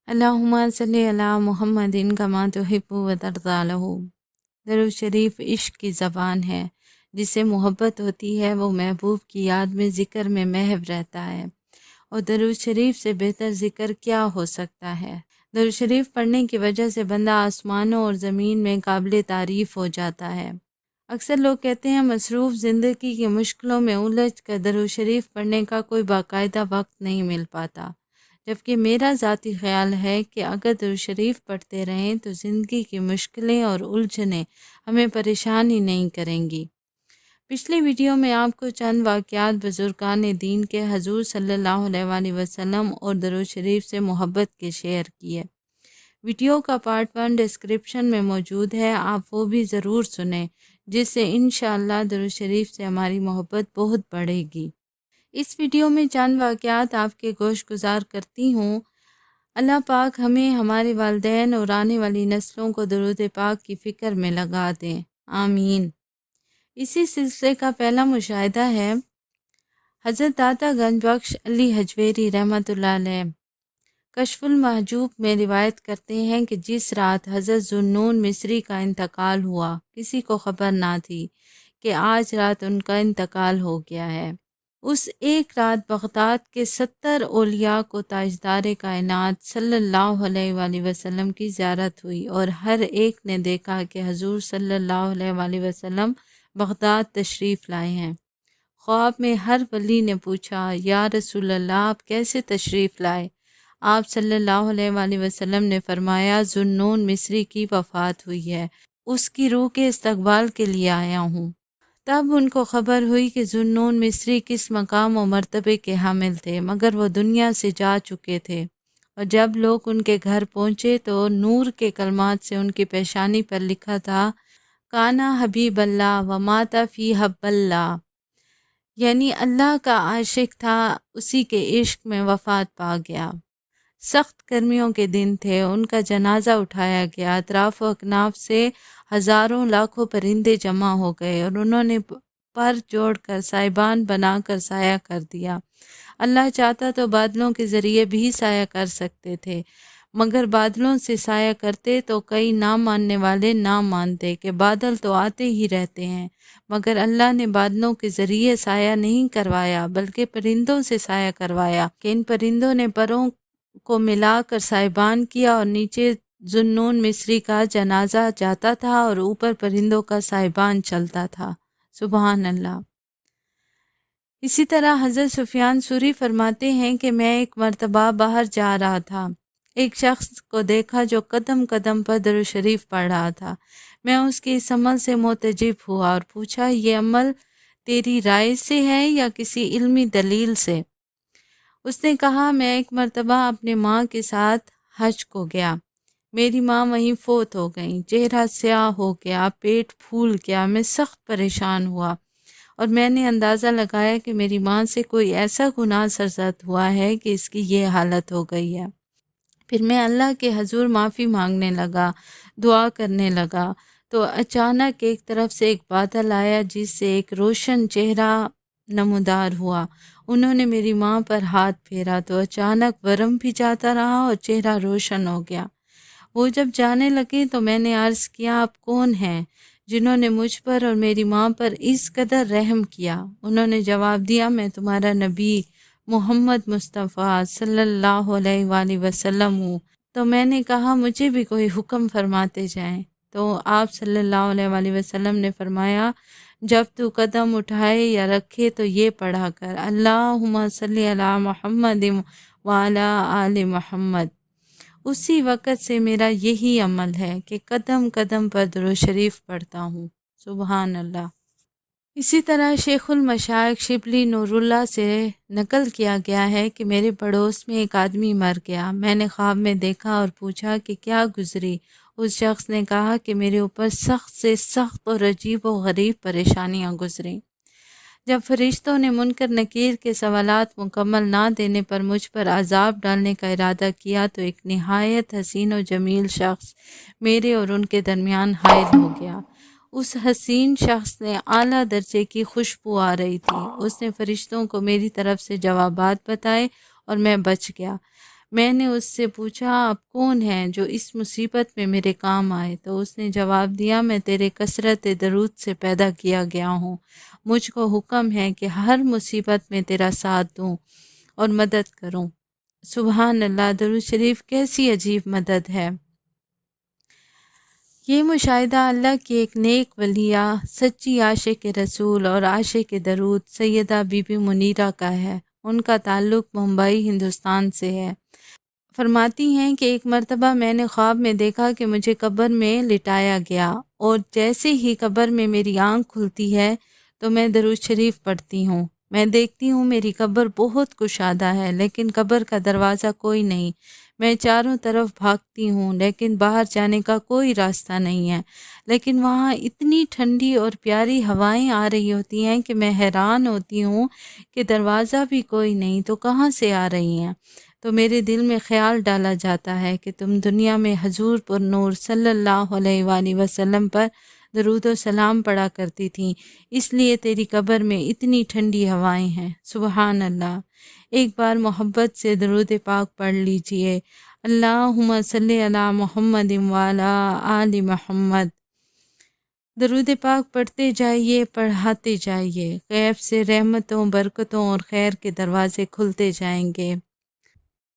اللہم صلی علی محمد کما تحب و ترضی لہ۔ درود شریف عشق کی زبان ہے، جسے محبت ہوتی ہے وہ محبوب کی یاد میں ذکر میں محو رہتا ہے، اور درود شریف سے بہتر ذکر کیا ہو سکتا ہے۔ درود شریف پڑھنے کی وجہ سے بندہ آسمانوں اور زمین میں قابل تعریف ہو جاتا ہے۔ اکثر لوگ کہتے ہیں مصروف زندگی کی مشکلوں میں الجھ کر درود شریف پڑھنے کا کوئی باقاعدہ وقت نہیں مل پاتا، جبکہ میرا ذاتی خیال ہے کہ اگر درود شریف پڑھتے رہیں تو زندگی کی مشکلیں اور الجھنیں ہمیں پریشان ہی نہیں کریں گی۔ پچھلی ویڈیو میں آپ کو چند واقعات بزرگان دین کے حضور صلی اللہ علیہ وآلہ وسلم اور درود شریف سے محبت کے شیئر کیے۔ ویڈیو کا پارٹ 1 ڈسکرپشن میں موجود ہے، آپ وہ بھی ضرور سنیں، جس سے انشاءاللہ درود شریف سے ہماری محبت بہت بڑھے گی۔ اس ویڈیو میں چند واقعات آپ کے گوش گزار کرتی ہوں۔ اللہ پاک ہمیں، ہمارے والدین اور آنے والی نسلوں کو درود پاک کی فکر میں لگا دیں، آمین۔ اسی سلسلے کا پہلا مشاہدہ ہے حضرت داتا گنج بخش علی حجویری رحمۃ اللہ علیہ کشف المحجوب میں روایت کرتے ہیں کہ جس رات حضرت ذوالنون مصری کا انتقال ہوا، کسی کو خبر نہ تھی کہ آج رات ان کا انتقال ہو گیا ہے۔ اس ایک رات بغداد کے 70 اولیاء کو تاجدار کائنات صلی اللہ علیہ وآلہ وسلم کی زیارت ہوئی، اور ہر ایک نے دیکھا کہ حضور صلی اللہ علیہ وآلہ وسلم بغداد تشریف لائے ہیں۔ خواب میں ہر ولی نے پوچھا، یا رسول اللہ آپ کیسے تشریف لائے؟ آپ صلی اللہ علیہ وآلہ وسلم نے فرمایا، ذوالنون مصری کی وفات ہوئی ہے، اس کی روح کے استقبال کے لیے آیا ہوں۔ تب ان کو خبر ہوئی کہ ذوالنون مصری کس مقام و مرتبے کے حامل تھے، مگر وہ دنیا سے جا چکے تھے، اور جب لوگ ان کے گھر پہنچے تو نور کے کلمات سے ان کی پیشانی پر لکھا تھا، کانا حبیب اللہ و ماتا فی حب اللہ، یعنی اللہ کا عاشق تھا، اسی کے عشق میں وفات پا گیا۔ سخت گرمیوں کے دن تھے، ان کا جنازہ اٹھایا گیا، اطراف و اکناف سے ہزاروں لاکھوں پرندے جمع ہو گئے، اور انہوں نے پر جوڑ کر سائبان بنا کر سایہ کر دیا۔ اللہ چاہتا تو بادلوں کے ذریعے بھی سایہ کر سکتے تھے، مگر بادلوں سے سایہ کرتے تو کئی نہ ماننے والے نہ مانتے کہ بادل تو آتے ہی رہتے ہیں، مگر اللہ نے بادلوں کے ذریعے سایہ نہیں کروایا بلکہ پرندوں سے سایہ کروایا کہ ان پرندوں نے پروں کو ملا کر سائبان کیا، اور نیچے ذوالنون مصری کا جنازہ جاتا تھا اور اوپر پرندوں کا سائبان چلتا تھا۔ سبحان اللہ۔ اسی طرح حضرت سفیان ثوری فرماتے ہیں کہ میں ایک مرتبہ باہر جا رہا تھا، ایک شخص کو دیکھا جو قدم قدم پر درود شریف پڑھ رہا تھا۔ میں اس کے اس عمل سے معتجب ہوا اور پوچھا، یہ عمل تیری رائے سے ہے یا کسی علمی دلیل سے؟ اس نے کہا، میں ایک مرتبہ اپنے ماں کے ساتھ حج کو گیا، میری ماں وہیں فوت ہو گئیں، چہرہ سیاہ ہو گیا، پیٹ پھول گیا، میں سخت پریشان ہوا، اور میں نے اندازہ لگایا کہ میری ماں سے کوئی ایسا گناہ سرزد ہوا ہے کہ اس کی یہ حالت ہو گئی ہے۔ پھر میں اللہ کے حضور معافی مانگنے لگا، دعا کرنے لگا، تو اچانک ایک طرف سے ایک بادل آیا جس سے ایک روشن چہرہ نمودار ہوا۔ انہوں نے میری ماں پر ہاتھ پھیرا تو اچانک ورم بھی جاتا رہا اور چہرہ روشن ہو گیا۔ وہ جب جانے لگے تو میں نے عرض کیا، آپ کون ہیں جنہوں نے مجھ پر اور میری ماں پر اس قدر رحم کیا؟ انہوں نے جواب دیا، میں تمہارا نبی محمد مصطفیٰ صلی اللہ علیہ وآلہ وسلم ہوں۔ تو میں نے کہا، مجھے بھی کوئی حکم فرماتے جائیں۔ تو آپ صلی اللہ علیہ وآلہ وسلم نے فرمایا، جب تو قدم اٹھائے یا رکھے تو یہ پڑھا کر، اللہم صلی علی محمد وعلی آل محمد۔ اسی وقت سے میرا یہی عمل ہے کہ قدم قدم پر درود شریف پڑھتا ہوں۔ سبحان اللہ۔ اسی طرح شیخ المشائخ شبلی نور اللہ سے نقل کیا گیا ہے کہ میرے پڑوس میں ایک آدمی مر گیا، میں نے خواب میں دیکھا اور پوچھا کہ کیا گزری؟ اس شخص نے کہا کہ میرے اوپر سخت سے سخت اور عجیب و غریب پریشانیاں گزریں۔ جب فرشتوں نے منکر نکیر کے سوالات مکمل نہ دینے پر مجھ پر عذاب ڈالنے کا ارادہ کیا تو ایک نہایت حسین و جمیل شخص میرے اور ان کے درمیان حائل ہو گیا۔ اس حسین شخص نے اعلیٰ درجے کی خوشبو آ رہی تھی۔ اس نے فرشتوں کو میری طرف سے جوابات بتائے اور میں بچ گیا۔ میں نے اس سے پوچھا آپ کون ہیں جو اس مصیبت میں میرے کام آئے؟ تو اس نے جواب دیا میں تیرے کثرت درود سے پیدا کیا گیا ہوں، مجھ کو حکم ہے کہ ہر مصیبت میں تیرا ساتھ دوں اور مدد کروں۔ سبحان اللہ، درود شریف کیسی عجیب مدد ہے۔ یہ مشاہدہ اللہ کی ایک نیک ولیہ، سچی عاشق رسول اور عاشق درود سیدہ بی بی منیرہ کا ہے۔ ان کا تعلق ممبئی ہندوستان سے ہے۔ فرماتی ہیں کہ ایک مرتبہ میں نے خواب میں دیکھا کہ مجھے قبر میں لٹایا گیا، اور جیسے ہی قبر میں میری آنکھ کھلتی ہے تو میں درود شریف پڑھتی ہوں۔ میں دیکھتی ہوں میری قبر بہت کشادہ ہے، لیکن قبر کا دروازہ کوئی نہیں۔ میں چاروں طرف بھاگتی ہوں لیکن باہر جانے کا کوئی راستہ نہیں ہے، لیکن وہاں اتنی ٹھنڈی اور پیاری ہوائیں آ رہی ہوتی ہیں کہ میں حیران ہوتی ہوں کہ دروازہ بھی کوئی نہیں تو کہاں سے آ رہی ہیں۔ تو میرے دل میں خیال ڈالا جاتا ہے کہ تم دنیا میں حضور پر نور صلی اللہ علیہ وآلہ وسلم پر درود و سلام پڑھا کرتی تھیں، اس لیے تیری قبر میں اتنی ٹھنڈی ہوائیں ہیں۔ سبحان اللہ۔ ایک بار محبت سے درود پاک پڑھ لیجئے۔ اللہم صلی علی محمد وعلی آل محمد۔ درود پاک پڑھتے جائیے، پڑھاتے جائیے، غیب سے رحمتوں، برکتوں اور خیر کے دروازے کھلتے جائیں گے۔